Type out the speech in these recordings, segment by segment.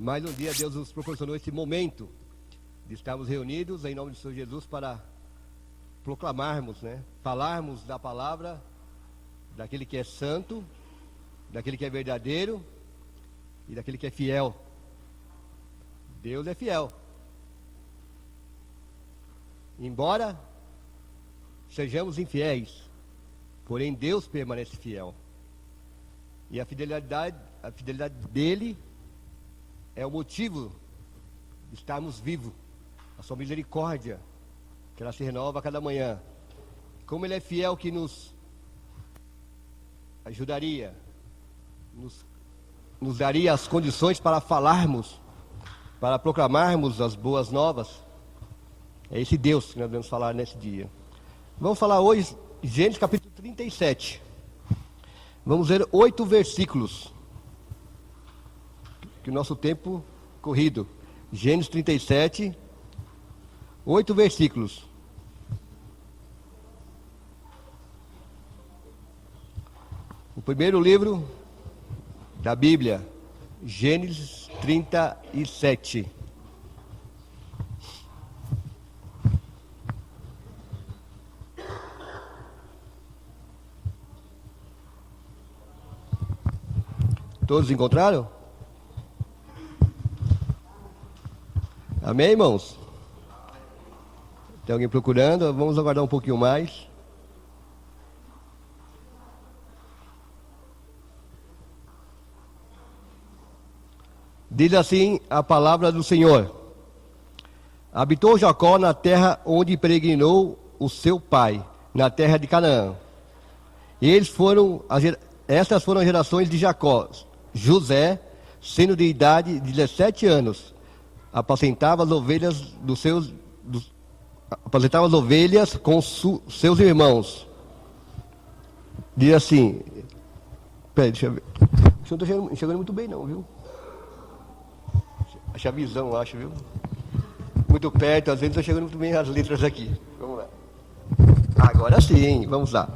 Mais um dia Deus nos proporcionou esse momento de estarmos reunidos em nome do Senhor Jesus para proclamarmos, falarmos da palavra, daquele que é santo, daquele que é verdadeiro e daquele que é fiel. Deus é fiel. Embora sejamos infiéis, porém Deus permanece fiel. E a fidelidade dele é o motivo de estarmos vivos. A sua misericórdia, que ela se renova a cada manhã. Como ele é fiel, que nos ajudaria, nos daria as condições para falarmos, para proclamarmos as boas novas. É esse Deus que nós vamos falar nesse dia. Vamos falar hoje, Gênesis capítulo 37. Vamos ver 8 versículos. Que o nosso tempo corrido. Gênesis 37, 8 versículos. O primeiro livro da Bíblia, Gênesis 37. Todos encontraram? Amém, irmãos? Tem alguém procurando? Vamos aguardar um pouquinho mais. Diz assim a palavra do Senhor: habitou Jacó na terra onde peregrinou o seu pai, na terra de Canaã. Estas foram as gerações de Jacó. José, sendo de idade de 17 anos, apacentava as ovelhas com seus irmãos. Diz assim, peraí, deixa eu ver. Eu não estou enxergando muito bem não, viu? Acho a visão, viu? Muito perto, às vezes não estou chegando muito bem as letras aqui. Vamos lá. Agora sim, vamos lá.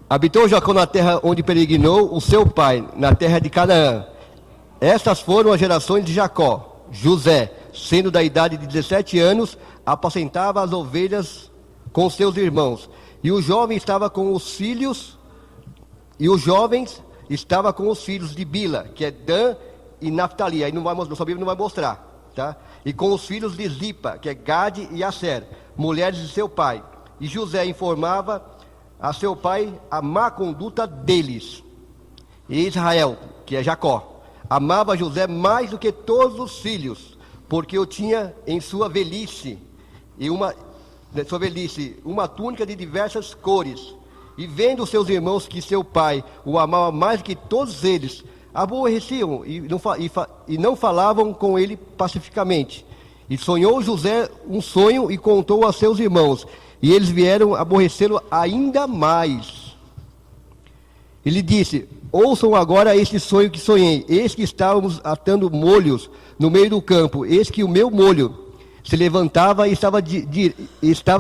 Habitou Jacó na terra onde peregrinou o seu pai, na terra de Canaã. Estas foram as gerações de Jacó. José, sendo da idade de 17 anos, apacentava as ovelhas com seus irmãos. E os jovens estavam com os filhos de Bila, que é Dan e Naftali. Aí na sua Bíblia não vai mostrar, tá? E com os filhos de Zipa, que é Gade e Asser, mulheres de seu pai. E José informava a seu pai a má conduta deles. E Israel, que é Jacó, amava José mais do que todos os filhos, porque o tinha em sua velhice uma túnica de diversas cores. E vendo seus irmãos que seu pai o amava mais do que todos eles, aborreciam e não falavam com ele pacificamente. E sonhou José um sonho e contou a seus irmãos, e eles vieram aborrecê-lo ainda mais. Ele disse: ouçam agora este sonho que sonhei. Eis que estávamos atando molhos no meio do campo. Eis que o meu molho se levantava e estava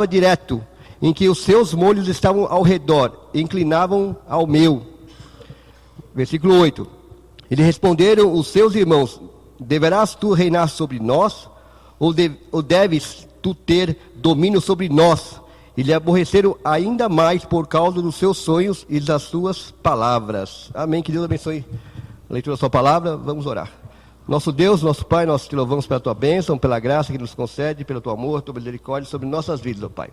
direto, em que os seus molhos estavam ao redor, e inclinavam ao meu. Versículo 8. Eles responderam os seus irmãos: deverás tu reinar sobre nós, ou deves tu ter domínio sobre nós? E lhe aborreceram ainda mais por causa dos seus sonhos e das suas palavras. Amém. Que Deus abençoe a leitura da sua palavra. Vamos orar. Nosso Deus, nosso Pai, nós te louvamos pela tua bênção, pela graça que nos concede, pelo teu amor, tua misericórdia sobre nossas vidas, ó Pai.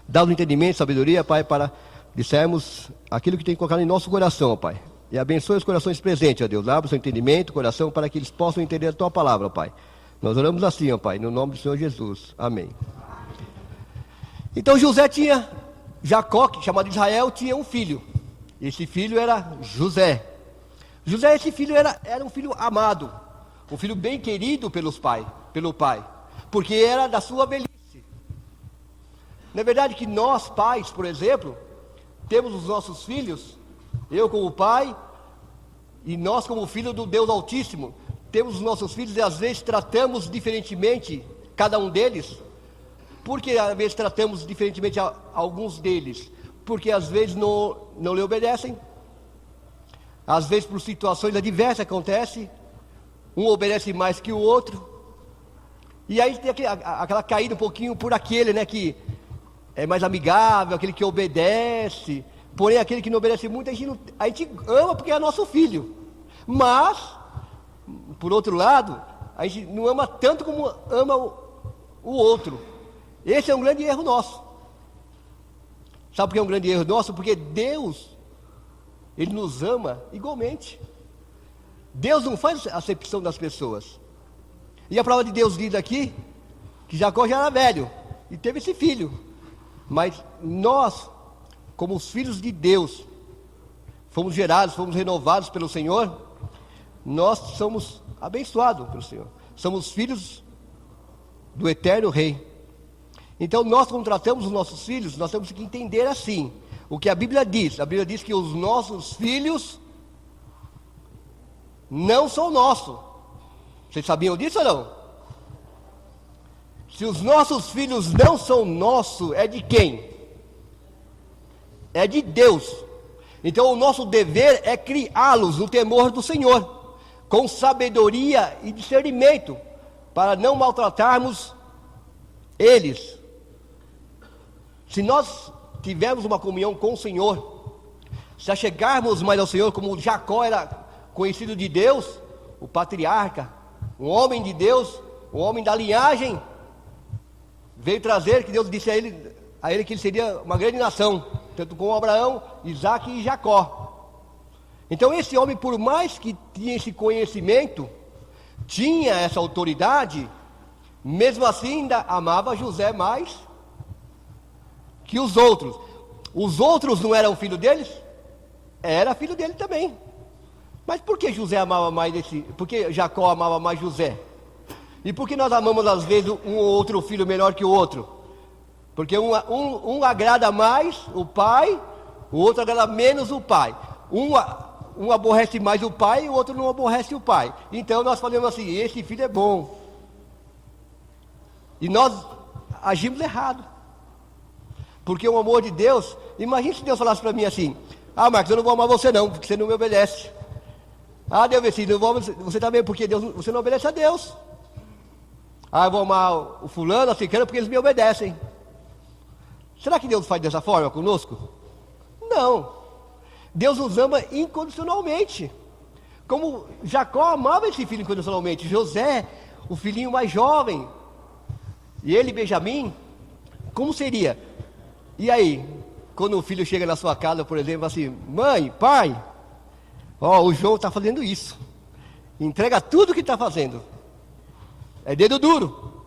Dá-nos entendimento, sabedoria, Pai, para dissermos aquilo que tem colocado em nosso coração, ó Pai. E abençoe os corações presentes, ó Deus. Abre o seu entendimento, coração, para que eles possam entender a tua palavra, ó Pai. Nós oramos assim, ó Pai, no nome do Senhor Jesus. Amém. Então Jacó, chamado Israel, tinha um filho. Esse filho era José. Esse filho era um filho amado, um filho bem querido pelo pai, porque era da sua velhice. Não é verdade que nós, pais, por exemplo, temos os nossos filhos, eu como pai, e nós como filho do Deus Altíssimo, temos os nossos filhos e às vezes tratamos diferentemente cada um deles. Por que às vezes tratamos diferentemente alguns deles? Porque às vezes não lhe obedecem. Às vezes por situações adversas acontece. um obedece mais que o outro. E aí tem aquela caída um pouquinho por aquele, né, que é mais amigável, aquele que obedece. Porém, aquele que não obedece muito, a gente ama porque é nosso filho. Mas, por outro lado, a gente não ama tanto como ama o outro. Esse é um grande erro nosso. Sabe por que é um grande erro nosso? Porque Deus, Ele nos ama igualmente. Deus não faz acepção das pessoas. E a palavra de Deus diz aqui que Jacó já era velho e teve esse filho. Mas nós, como os filhos de Deus, fomos gerados, fomos renovados pelo Senhor. Nós somos abençoados pelo Senhor. Somos filhos do eterno Rei. Então nós, quando tratamos os nossos filhos, nós temos que entender assim, o que a Bíblia diz. A Bíblia diz que os nossos filhos não são nossos. Vocês sabiam disso ou não? Se os nossos filhos não são nossos, é de quem? É de Deus. Então o nosso dever é criá-los no temor do Senhor, com sabedoria e discernimento, para não maltratarmos eles. Se nós tivermos uma comunhão com o Senhor, se achegarmos mais ao Senhor, como Jacó era conhecido de Deus, o patriarca, um homem de Deus, um homem da linhagem, veio trazer, que Deus disse a ele que ele seria uma grande nação, tanto com Abraão, Isaac e Jacó. Então esse homem, por mais que tinha esse conhecimento, tinha essa autoridade, mesmo assim ainda amava José mais que os outros. Os outros não eram filho deles? Era filho dele também. Mas por que José amava mais por que Jacó amava mais José? E por que nós amamos às vezes um ou outro filho melhor que o outro? Porque um agrada mais o pai, o outro agrada menos o pai. Um aborrece mais o pai e o outro não aborrece o pai. Então nós falamos assim, esse filho é bom. E nós agimos errado. Porque o amor de Deus, imagine se Deus falasse para mim assim, Marcos, eu não vou amar você não, porque você não me obedece. Deus, você também, porque você não obedece a Deus. Eu vou amar o fulano, a ciclana, porque eles me obedecem. Será que Deus faz dessa forma conosco? Não. Deus nos ama incondicionalmente. Como Jacó amava esse filho incondicionalmente. José, o filhinho mais jovem. E ele, Benjamim, como seria? E aí, quando o filho chega na sua casa, por exemplo, assim, mãe, pai, o João está fazendo isso. Entrega tudo que está fazendo. É dedo duro.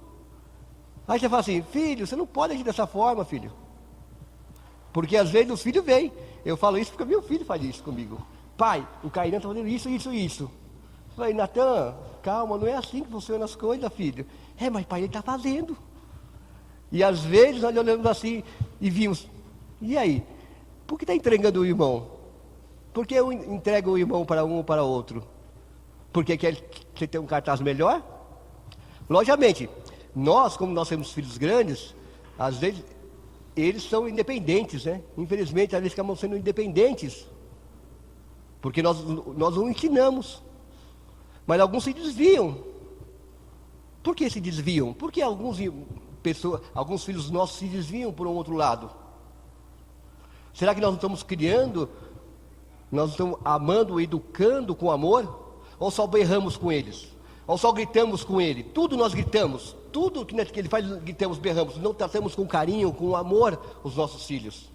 Aí você fala assim, filho, você não pode agir dessa forma, filho. Porque às vezes os filhos vêm. Eu falo isso porque meu filho faz isso comigo. Pai, o Cairã está fazendo isso. Eu falei, Natan, calma, não é assim que funcionam as coisas, filho. Mas pai, ele está fazendo. E às vezes nós olhamos assim e vimos, e aí? Por que está entregando o irmão? Por que eu entrego o irmão para um ou para outro? Porque quer você ter um cartaz melhor? Logicamente, como nós temos filhos grandes, às vezes eles são independentes, né? Infelizmente, às vezes acabam sendo independentes. Porque nós não ensinamos. Mas alguns se desviam. Por que se desviam? Porque alguns filhos nossos se desviam por um outro lado. Será que nós não estamos criando, nós estamos amando, educando com amor? Ou só berramos com eles? Ou só gritamos com ele? Tudo nós gritamos. Tudo que ele faz, gritamos, berramos. Não tratamos com carinho, com amor os nossos filhos.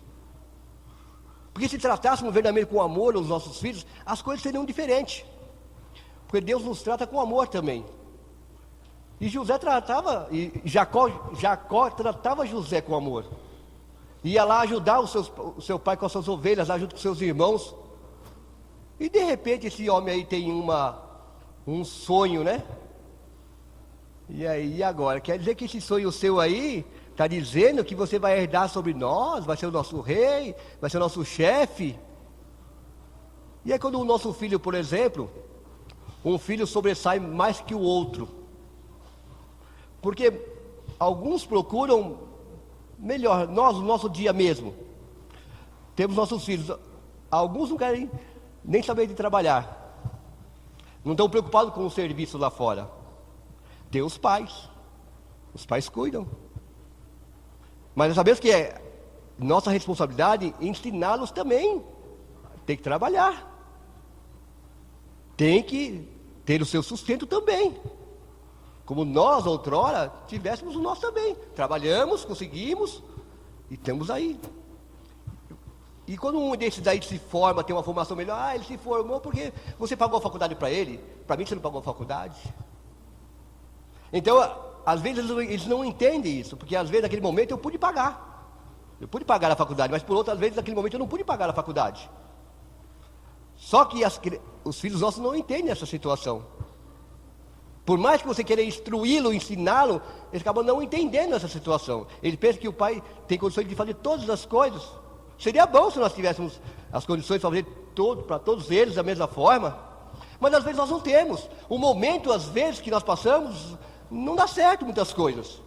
Porque se tratássemos verdadeiramente com amor os nossos filhos, as coisas seriam diferentes. Porque Deus nos trata com amor também. E Jacó tratava José com amor. Ia lá ajudar o seu pai com as suas ovelhas, lá junto com seus irmãos. E de repente esse homem aí tem um sonho, né? E agora? Quer dizer que esse sonho seu aí está dizendo que você vai herdar sobre nós, vai ser o nosso rei, vai ser o nosso chefe. E aí quando o nosso filho, por exemplo, um filho sobressai mais que o outro. Porque alguns procuram melhor, nós, no nosso dia mesmo, temos nossos filhos, alguns não querem nem saber de trabalhar. Não estão preocupados com o serviço lá fora. Tem os pais cuidam. Mas nós sabemos que é nossa responsabilidade ensiná-los também. Tem que trabalhar. Tem que ter o seu sustento também. Como nós, outrora, tivéssemos o nosso também. Trabalhamos, conseguimos e estamos aí. E quando um desses aí se forma, tem uma formação melhor, ele se formou porque você pagou a faculdade para ele, para mim você não pagou a faculdade. Então, às vezes eles não entendem isso, porque às vezes naquele momento eu pude pagar. Eu pude pagar a faculdade, mas por outras vezes naquele momento eu não pude pagar a faculdade. Só que os filhos nossos não entendem essa situação. Por mais que você queira instruí-lo, ensiná-lo, eles acabam não entendendo essa situação. Eles pensam que o pai tem condições de fazer todas as coisas. Seria bom se nós tivéssemos as condições de fazer para todos eles da mesma forma. Mas às vezes nós não temos. O momento, às vezes, que nós passamos, não dá certo muitas coisas.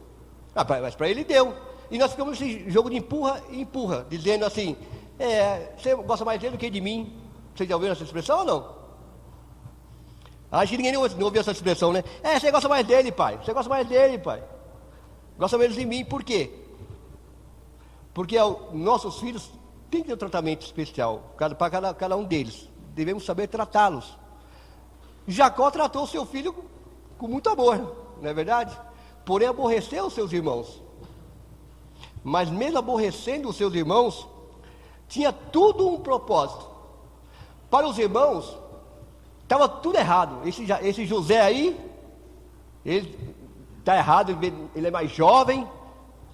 Mas para ele deu. E nós ficamos nesse jogo de empurra e empurra, dizendo assim, você gosta mais dele do que de mim. Vocês já ouviram essa expressão ou não? Acho que ninguém não ouviu essa expressão, né? Você gosta mais dele, pai. Você gosta mais dele, pai. Gosta menos de mim. Por quê? Porque nossos filhos têm que ter um tratamento especial para cada um deles. Devemos saber tratá-los. Jacó tratou o seu filho com muito amor, não é verdade? Porém aborreceu os seus irmãos. Mas mesmo aborrecendo os seus irmãos, tinha tudo um propósito. Para os irmãos, estava tudo errado. Esse José aí, ele está errado, ele é mais jovem.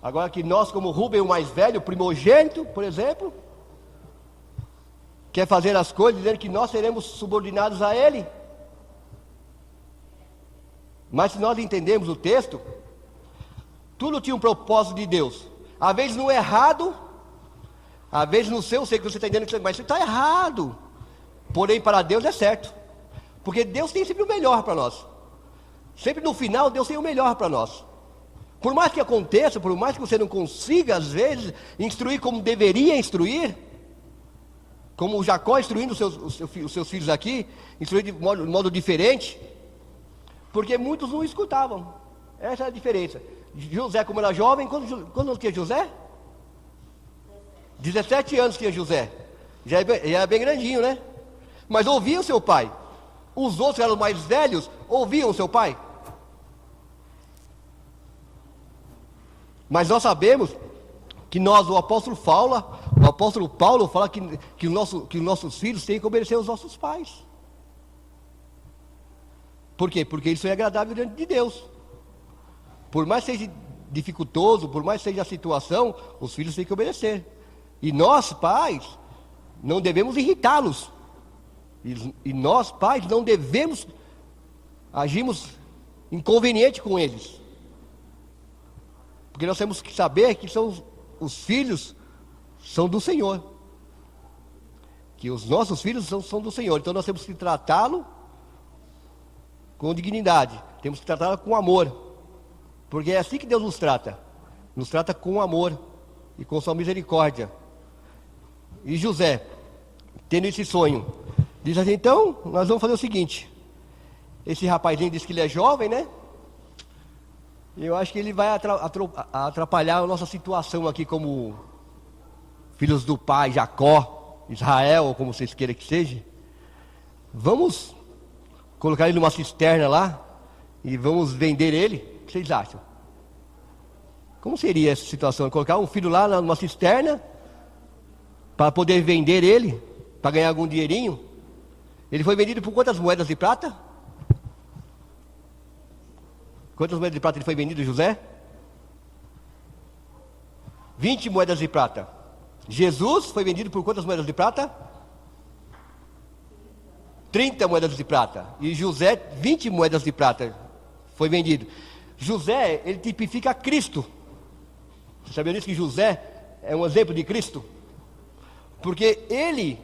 Agora que nós, como Rubem, o mais velho, o primogênito, por exemplo, quer fazer as coisas dizendo que nós seremos subordinados a ele. Mas se nós entendemos o texto, tudo tinha um propósito de Deus. Às vezes no errado, às vezes no seu, eu sei que você está entendendo, mas você está errado. Porém para Deus é certo. Porque Deus tem sempre o melhor para nós. Sempre no final, Deus tem o melhor para nós. Por mais que aconteça, por mais que você não consiga, às vezes, instruir como deveria instruir, como o Jacó instruindo os seus filhos aqui, instruir de modo diferente, porque muitos não escutavam. Essa é a diferença. José, como era jovem, quando tinha José? 17 anos tinha José. Já era bem grandinho, né? Mas ouvia o seu pai. Os outros eram mais velhos, ouviam o seu pai. Mas nós sabemos que o apóstolo Paulo fala que os nossos filhos têm que obedecer aos nossos pais. Por quê? Porque isso é agradável diante de Deus. Por mais que seja dificultoso, por mais que seja a situação, os filhos têm que obedecer. E nós, pais, não devemos irritá-los. E nós, pais, não devemos agirmos inconveniente com eles. Porque nós temos que saber que os filhos são do Senhor. Que os nossos filhos são do Senhor. Então nós temos que tratá-lo com dignidade. Temos que tratá-lo com amor. Porque é assim que Deus nos trata. Nos trata com amor e com sua misericórdia. E José, tendo esse sonho, diz assim, então, nós vamos fazer o seguinte. Esse rapazinho diz que ele é jovem, né? Eu acho que ele vai atrapalhar a nossa situação aqui como filhos do pai, Jacó, Israel, ou como vocês queiram que seja. Vamos colocar ele numa cisterna lá e vamos vender ele. O que vocês acham? Como seria essa situação? Colocar um filho lá numa cisterna para poder vender ele, para ganhar algum dinheirinho? Ele foi vendido por quantas moedas de prata? Quantas moedas de prata ele foi vendido, José? 20 moedas de prata. Jesus foi vendido por quantas moedas de prata? 30 moedas de prata. E José, 20 moedas de prata foi vendido. José, ele tipifica Cristo. Você sabia disso, que José é um exemplo de Cristo? Porque ele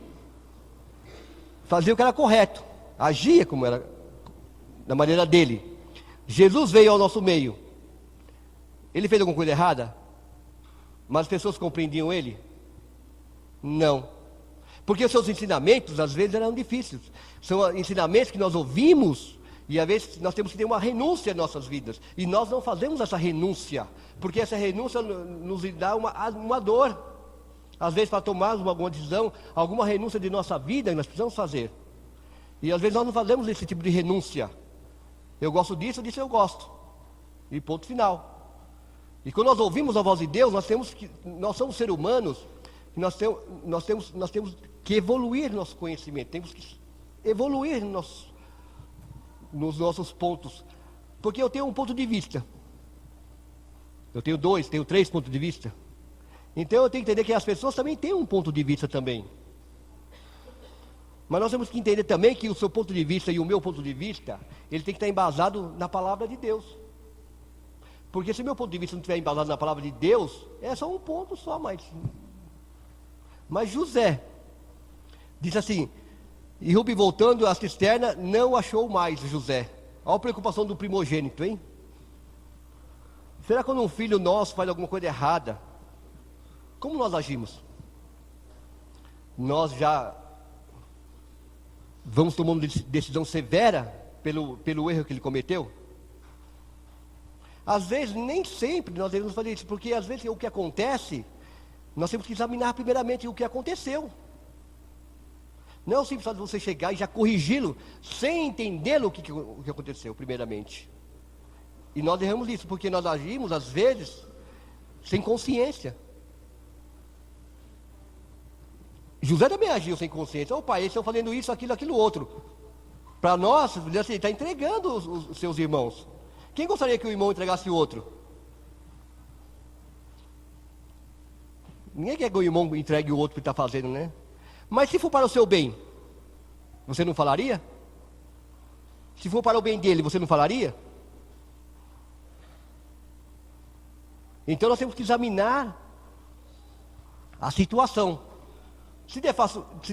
fazia o que era correto, agia como era, da maneira dele. Jesus veio ao nosso meio. Ele fez alguma coisa errada? Mas as pessoas compreendiam ele? Não. Porque os seus ensinamentos, às vezes, eram difíceis. São ensinamentos que nós ouvimos, e às vezes nós temos que ter uma renúncia em nossas vidas. E nós não fazemos essa renúncia, porque essa renúncia nos dá uma dor. Às vezes, para tomarmos alguma decisão, alguma renúncia de nossa vida, nós precisamos fazer. E às vezes nós não fazemos esse tipo de renúncia. Eu gosto disso, disso eu gosto. E ponto final. E quando nós ouvimos a voz de Deus, nós somos seres humanos, nós temos que evoluir no nosso conhecimento, temos que evoluir nos nossos pontos. Porque eu tenho um ponto de vista. Eu tenho 2, tenho 3 pontos de vista. Então eu tenho que entender que as pessoas também têm um ponto de vista também. Mas nós temos que entender também que o seu ponto de vista e o meu ponto de vista, ele tem que estar embasado na palavra de Deus. Porque se o meu ponto de vista não estiver embasado na palavra de Deus, é só um ponto só, mas José diz assim, e Rube voltando à cisterna, não achou mais José. Olha a preocupação do primogênito, hein? Será que quando um filho nosso faz alguma coisa errada, como nós agimos? Nós já vamos tomar uma decisão severa pelo erro que ele cometeu? Às vezes, nem sempre nós devemos fazer isso, porque às vezes o que acontece, nós temos que examinar primeiramente o que aconteceu. Não é o simples fato de você chegar e já corrigi-lo, sem entender o que aconteceu, primeiramente. E nós erramos isso, porque nós agimos, às vezes, sem consciência. José também agiu sem consciência. Pai, eles estão fazendo isso, aquilo, outro. Para nós, assim, está entregando os seus irmãos. Quem gostaria que o irmão entregasse o outro? Ninguém quer que o irmão entregue o outro que está fazendo, né? Mas se for para o seu bem, você não falaria? Se for para o bem dele, você não falaria? Então nós temos que examinar a situação. Se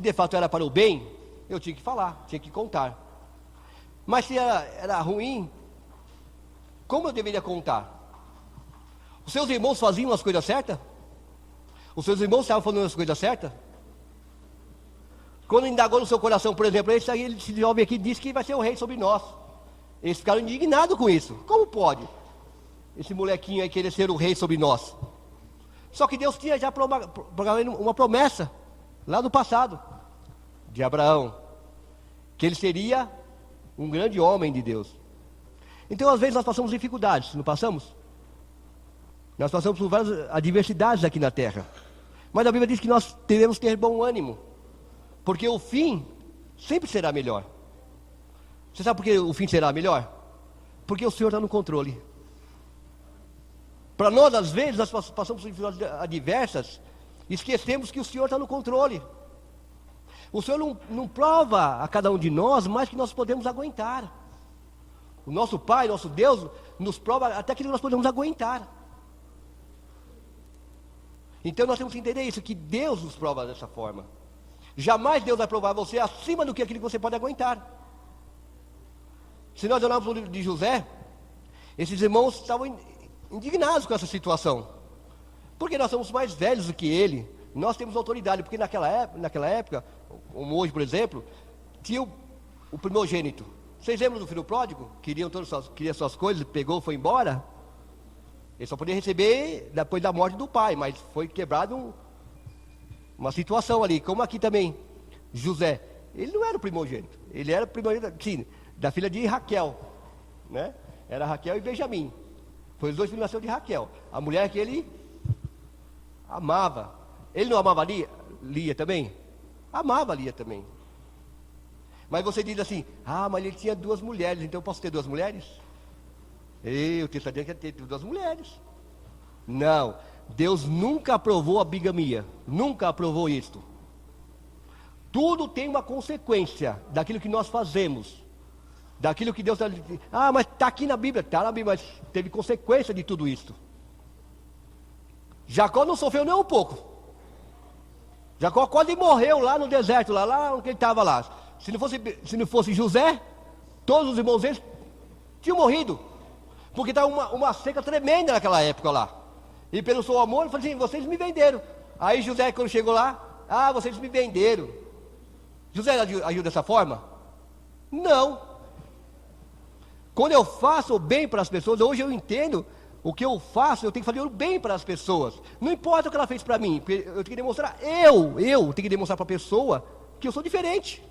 de fato era para o bem, eu tinha que falar, tinha que contar. Mas se era ruim, como eu deveria contar? Os seus irmãos faziam as coisas certas? Os seus irmãos estavam fazendo as coisas certas? Quando indagou no seu coração, por exemplo, esse jovem aqui disse que vai ser o rei sobre nós. Eles ficaram indignados com isso. Como pode esse molequinho aí querer ser o rei sobre nós? Só que Deus tinha já programado uma promessa, lá no passado, de Abraão, que ele seria um grande homem de Deus. Então, às vezes, nós passamos dificuldades, não passamos? Nós passamos por várias adversidades aqui na terra. Mas a Bíblia diz que nós devemos ter bom ânimo, porque o fim sempre será melhor. Você sabe por que o fim será melhor? Porque o Senhor está no controle. Para nós, às vezes, nós passamos por dificuldades adversas, e esquecemos que o Senhor está no controle. O Senhor não prova a cada um de nós mais que nós podemos aguentar. O nosso Pai, nosso Deus, nos prova até aquilo que nós podemos aguentar. Então nós temos que entender isso, que Deus nos prova dessa forma. Jamais Deus vai provar você acima do que aquilo que você pode aguentar. Se nós olharmos o livro de José, esses irmãos estavam indignados com essa situação. Porque nós somos mais velhos do que ele, nós temos autoridade, porque naquela época, como hoje, por exemplo, tinha o primogênito. Vocês lembram do filho pródigo? Queria suas coisas, pegou, foi embora. Ele só podia receber depois da morte do pai, mas foi quebrado uma situação ali. Como aqui também, José, ele não era o primogênito. Ele era o primogênito, sim, da filha de Raquel, né? Era Raquel e Benjamim. Foi os dois filhos que nasceram de Raquel. A mulher que ele amava. Ele não amava Lia também? Amava Lia também. Mas você diz assim, mas ele tinha 2 mulheres, então eu posso ter 2 mulheres? O texto está dizendo que ia ter 2 mulheres. Não, Deus nunca aprovou a bigamia, nunca aprovou isto. Tudo tem uma consequência daquilo que nós fazemos, daquilo que Deus está dizendo. Mas está aqui na Bíblia, está na Bíblia, mas teve consequência de tudo isso. Jacó não sofreu nem um pouco. Jacó quase morreu lá no deserto, lá onde ele estava lá. Se não fosse José, todos os irmãos deles tinham morrido. Porque estava uma seca tremenda naquela época lá. E pelo seu amor, ele falou assim, vocês me venderam. Aí José, quando chegou lá, vocês me venderam. José agiu dessa forma? Não. Quando eu faço o bem para as pessoas, hoje eu entendo o que eu faço, eu tenho que fazer o bem para as pessoas. Não importa o que ela fez para mim, porque eu tenho que demonstrar, eu tenho que demonstrar para a pessoa que eu sou diferente.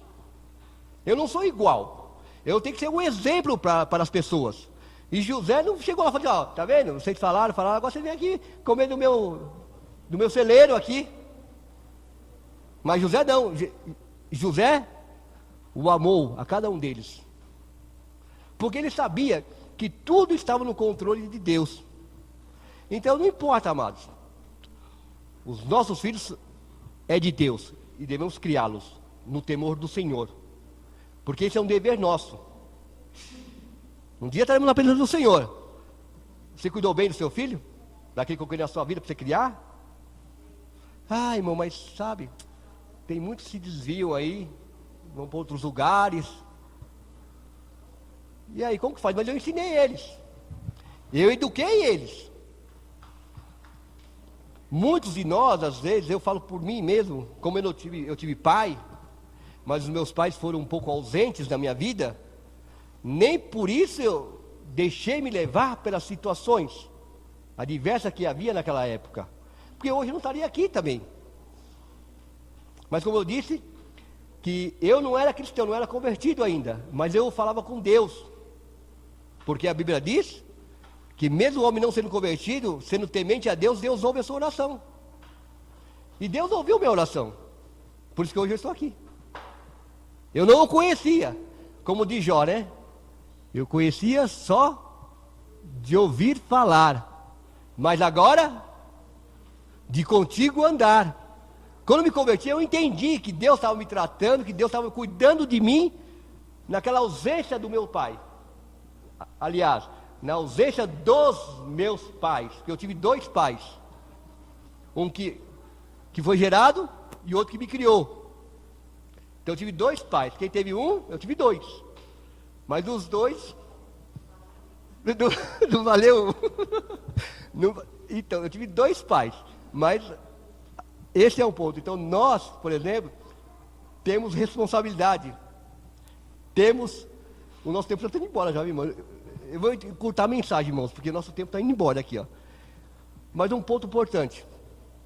Eu não sou igual. Eu tenho que ser um exemplo para as pessoas. E José não chegou lá e falou, ó, tá vendo? Vocês falaram, agora você vem aqui comer do meu celeiro aqui. Mas José não. José o amou a cada um deles. Porque ele sabia que tudo estava no controle de Deus. Então não importa, amados. Os nossos filhos é de Deus e devemos criá-los no temor do Senhor. Porque esse é um dever nosso. Um dia estaremos na presença do Senhor. Você cuidou bem do seu filho? Daquele que eu cuidei na sua vida para você criar? Ah, irmão, mas sabe, tem muitos que se desviam aí, vão para outros lugares. E aí, como que faz? Mas eu ensinei eles. Eu eduquei eles. Muitos de nós, às vezes, eu falo por mim mesmo, como eu tive pai, mas os meus pais foram um pouco ausentes na minha vida, nem por isso eu deixei me levar pelas situações adversas que havia naquela época. Porque hoje eu não estaria aqui também. Mas como eu disse, que eu não era cristão, não era convertido ainda, mas eu falava com Deus. Porque a Bíblia diz que mesmo o homem não sendo convertido, sendo temente a Deus, Deus ouve a sua oração. E Deus ouviu minha oração. Por isso que hoje eu estou aqui. Eu não o conhecia, como diz Jó, né? Eu conhecia só de ouvir falar. Mas agora, de contigo andar. Quando me converti, eu entendi que Deus estava me tratando, que Deus estava cuidando de mim, naquela ausência do meu pai. Aliás, na ausência dos meus pais, porque eu tive 2 pais. Um que foi gerado e outro que me criou. Então eu tive 2 pais. Quem teve um, eu tive 2. Mas dos 2, não valeu. Então, eu tive 2 pais. Mas esse é o ponto. Então nós, por exemplo, temos responsabilidade. O nosso tempo já está indo embora já, irmão. Eu vou encurtar a mensagem, irmãos, porque nosso tempo está indo embora aqui, ó. Mas um ponto importante.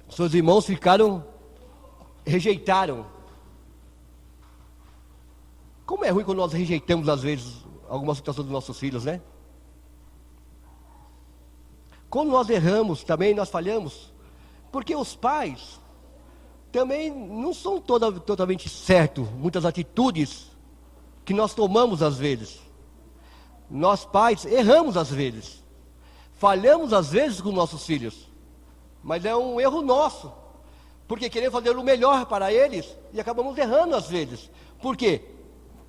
Seus irmãos rejeitaram. Como é ruim quando nós rejeitamos, às vezes, alguma situação dos nossos filhos, né? Quando nós erramos, também nós falhamos. Porque os pais também não são totalmente certos, muitas atitudes que nós tomamos às vezes. Nós pais erramos às vezes, falhamos às vezes com nossos filhos, mas é um erro nosso, porque queremos fazer o melhor para eles e acabamos errando às vezes. Por quê?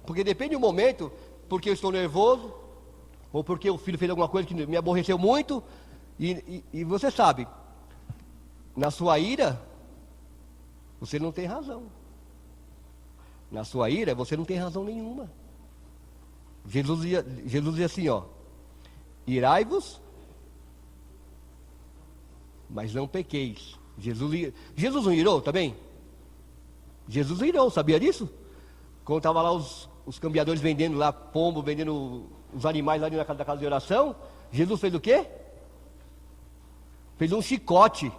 Porque depende do momento, porque eu estou nervoso, ou porque o filho fez alguma coisa que me aborreceu muito, e você sabe, na sua ira, você não tem razão. Na sua ira, você não tem razão nenhuma. Jesus dizia assim, ó: irai-vos, mas não pequeis. Jesus não irou também? Jesus irou, sabia disso? Quando estavam lá os cambiadores vendendo lá pombo, vendendo os animais lá na casa de oração, Jesus fez o quê? Fez um chicote.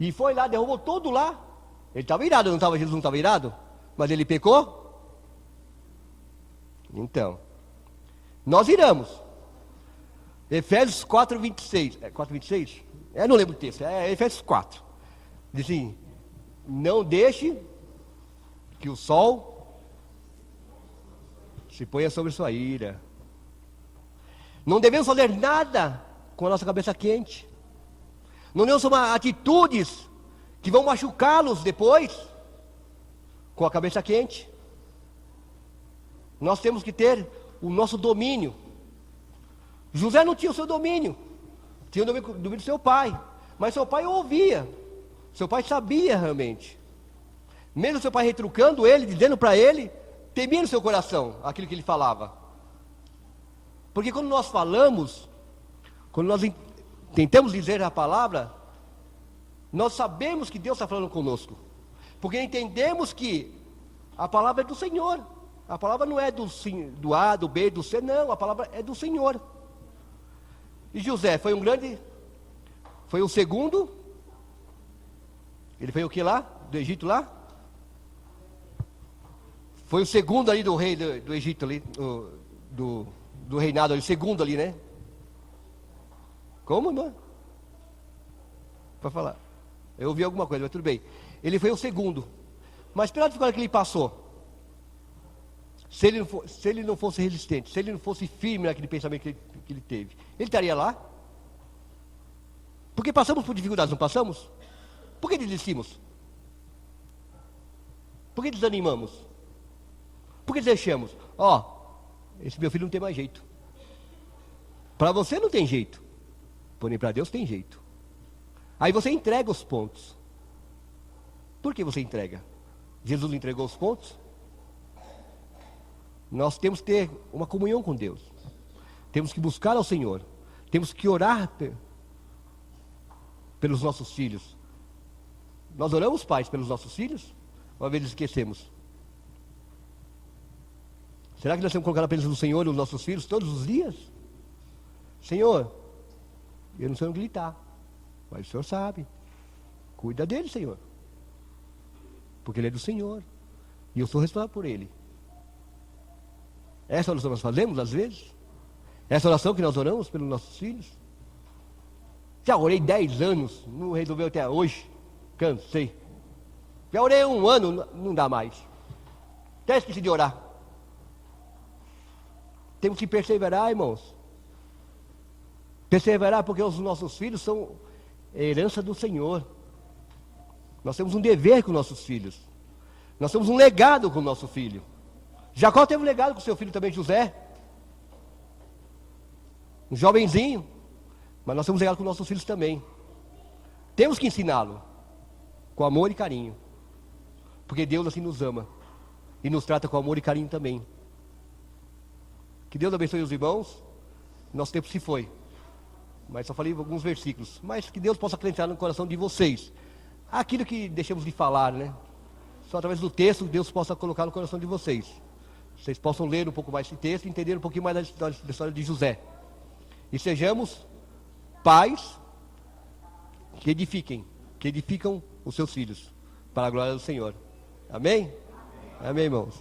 E foi lá, derrubou todo lá. Ele estava irado, não estava? Jesus não estava irado? Mas ele pecou? Então, nós iramos. Efésios 4:26. É 4:26? Não lembro o texto. É Efésios 4. Diz assim: não deixe que o sol se ponha sobre sua ira. Não devemos fazer nada com a nossa cabeça quente. Não devemos tomar atitudes que vão machucá-los depois com a cabeça quente. Nós temos que ter o nosso domínio. José não tinha o seu domínio, tinha o domínio do seu pai, mas seu pai ouvia, seu pai sabia realmente. Mesmo seu pai retrucando ele, dizendo para ele, temia no seu coração aquilo que ele falava. Porque quando nós falamos, quando nós tentamos dizer a palavra, nós sabemos que Deus está falando conosco, porque entendemos que A palavra é do Senhor. A palavra não é do A, do B, do C, não. A palavra é do Senhor. E José foi foi o segundo. Ele foi o que lá? Do Egito lá? Foi o segundo ali do rei do Egito ali, do reinado ali, segundo ali, né? Como, irmão? Para falar. Eu ouvi alguma coisa, mas tudo bem. Ele foi o segundo. Mas pela dificuldade que ele passou, se ele não fosse resistente, se ele não fosse firme naquele pensamento que ele teve, ele estaria lá? Porque passamos por dificuldades, não passamos? Por que desistimos? Por que desanimamos? Por que deixamos? Esse meu filho não tem mais jeito. Para você não tem jeito, porém para Deus tem jeito. Aí você entrega os pontos. Por que você entrega? Jesus entregou os pontos? Nós temos que ter uma comunhão com Deus. Temos que buscar ao Senhor. Temos que orar pelos nossos filhos. Nós oramos, pais, pelos nossos filhos? Uma vez esquecemos. Será que nós temos que colocar na presença do Senhor os nossos filhos todos os dias? Senhor, eu não sei onde ele está, mas o Senhor sabe. Cuida dele, Senhor. Porque ele é do Senhor. E eu sou responsável por ele. Essa oração nós fazemos às vezes? Essa oração que nós oramos pelos nossos filhos? Já orei 10 anos, não resolveu até hoje. Cansei. Já orei 1 ano, não dá mais. Até esqueci de orar. Temos que perseverar, irmãos. Perseverar porque os nossos filhos são herança do Senhor. Nós temos um dever com nossos filhos. Nós temos um legado com o nosso filho. Jacó teve um legado com seu filho também, José. Um jovenzinho. Mas nós temos um legado com nossos filhos também. Temos que ensiná-lo. Com amor e carinho. Porque Deus assim nos ama. E nos trata com amor e carinho também. Que Deus abençoe os irmãos. Nosso tempo se foi. Mas só falei alguns versículos. Mas que Deus possa acrescentar no coração de vocês aquilo que deixamos de falar, né? Só através do texto Deus possa colocar no coração de vocês. Vocês possam ler um pouco mais esse texto e entender um pouquinho mais da história de José. E sejamos pais que edificam os seus filhos para a glória do Senhor. Amém? Amém, irmãos.